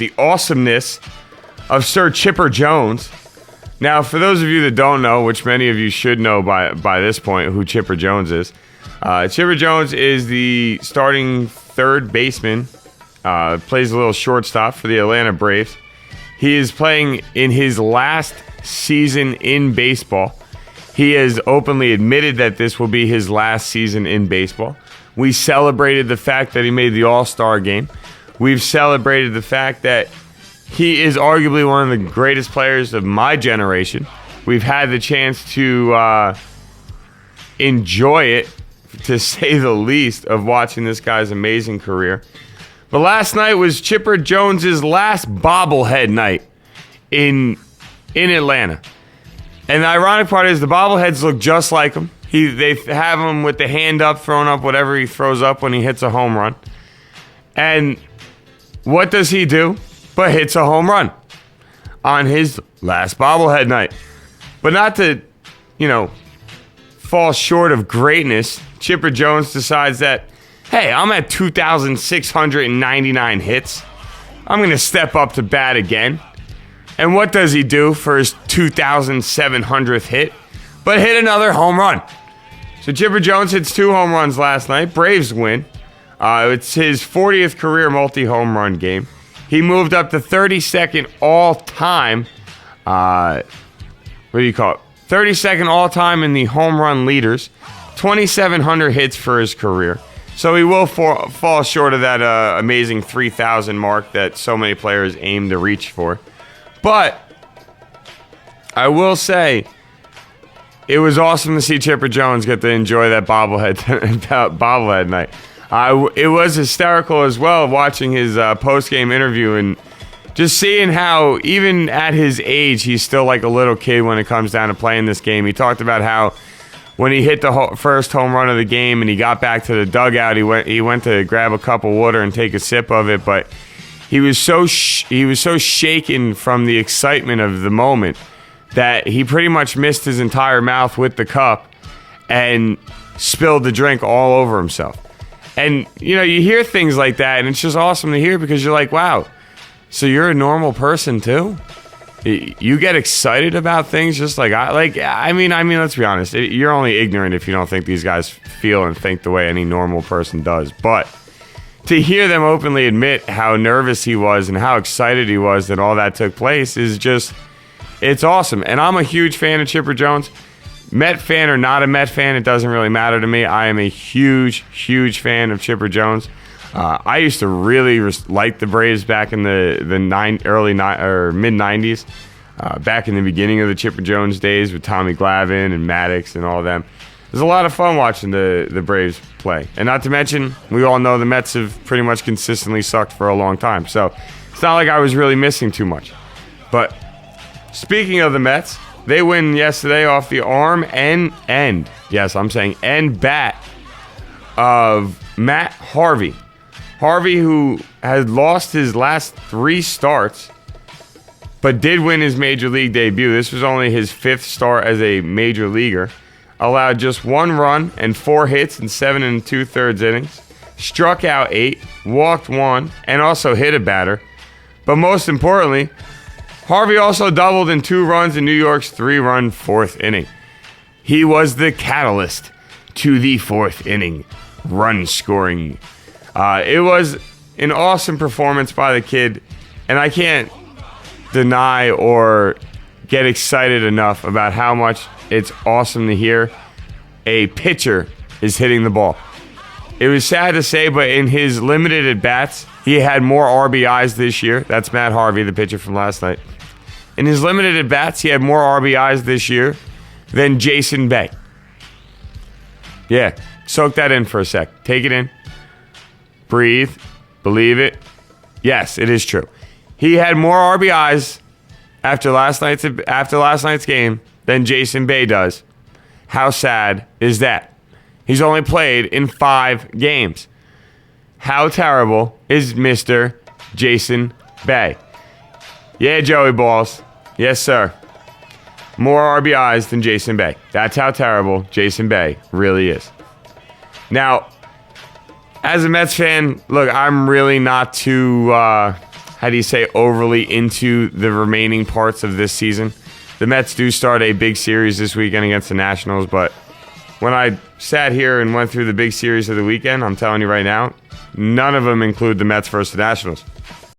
the awesomeness of Sir Chipper Jones. Now, for those of you that don't know, which many of you should know by this point, who Chipper Jones is. Chipper Jones is the starting third baseman. Plays a little shortstop for the Atlanta Braves. He is playing in his last season in baseball. He has openly admitted that this will be his last season in baseball. We celebrated the fact that he made the All-Star game. We've celebrated the fact that he is arguably one of the greatest players of my generation. We've had the chance to enjoy it, to say the least, of watching this guy's amazing career. But last night was Chipper Jones's last bobblehead night in Atlanta. And the ironic part is the bobbleheads look just like him. They have him with the hand up, throwing up whatever he throws up when he hits a home run. And what does he do but hits a home run on his last bobblehead night? But not to, fall short of greatness, Chipper Jones decides that, hey, I'm at 2,699 hits. I'm going to step up to bat again. And what does he do for his 2,700th hit? But hit another home run. So Chipper Jones hits 2 home runs last night. Braves win. It's his 40th career multi-home run game. He moved up to 32nd all-time. 32nd all-time in the home run leaders. 2,700 hits for his career. So he will fall short of that amazing 3,000 mark that so many players aim to reach for. But I will say, it was awesome to see Chipper Jones get to enjoy that bobblehead night. It was hysterical as well watching his post-game interview and just seeing how, even at his age, he's still like a little kid when it comes down to playing this game. He talked about how when he hit the first home run of the game and he got back to the dugout, he went to grab a cup of water and take a sip of it, but he was so shaken from the excitement of the moment that he pretty much missed his entire mouth with the cup and spilled the drink all over himself. And, you hear things like that, and it's just awesome to hear because you're like, wow, so you're a normal person too? You get excited about things just like I mean, let's be honest. You're only ignorant if you don't think these guys feel and think the way any normal person does. But to hear them openly admit how nervous he was and how excited he was that all that took place is just, it's awesome. And I'm a huge fan of Chipper Jones. Met fan or not a Met fan, it doesn't really matter to me. I am a huge, huge fan of Chipper Jones. I used to really like the Braves back in the mid-90s, back in the beginning of the Chipper Jones days with Tommy Glavine and Maddox and all of them. It was a lot of fun watching the Braves play. And not to mention, we all know the Mets have pretty much consistently sucked for a long time. So it's not like I was really missing too much. But speaking of the Mets, they win yesterday off the arm and bat of Matt Harvey. Harvey, who had lost his last 3 starts, but did win his major league debut. This was only his 5th start as a major leaguer. Allowed just 1 run and 4 hits in 7 2/3 innings. Struck out 8, walked 1, and also hit a batter. But most importantly, Harvey also doubled in 2 runs in New York's 3-run 4th inning. He was the catalyst to the 4th inning run scoring. It was an awesome performance by the kid, and I can't deny or get excited enough about how much it's awesome to hear a pitcher is hitting the ball. It was sad to say, but in his limited at-bats, he had more RBIs this year. That's Matt Harvey, the pitcher from last night. In his limited at-bats, he had more RBIs this year than Jason Bay. Yeah, soak that in for a sec. Take it in. Breathe. Believe it. Yes, it is true. He had more RBIs after last night's game than Jason Bay does. How sad is that? He's only played in 5 games. How terrible is Mr. Jason Bay? Yeah, Joey Balls. Yes, sir. More RBIs than Jason Bay. That's how terrible Jason Bay really is. Now, as a Mets fan, look, I'm really not too, how do you say, overly into the remaining parts of this season. The Mets do start a big series this weekend against the Nationals, but when I sat here and went through the big series of the weekend, I'm telling you right now, none of them include the Mets versus the Nationals.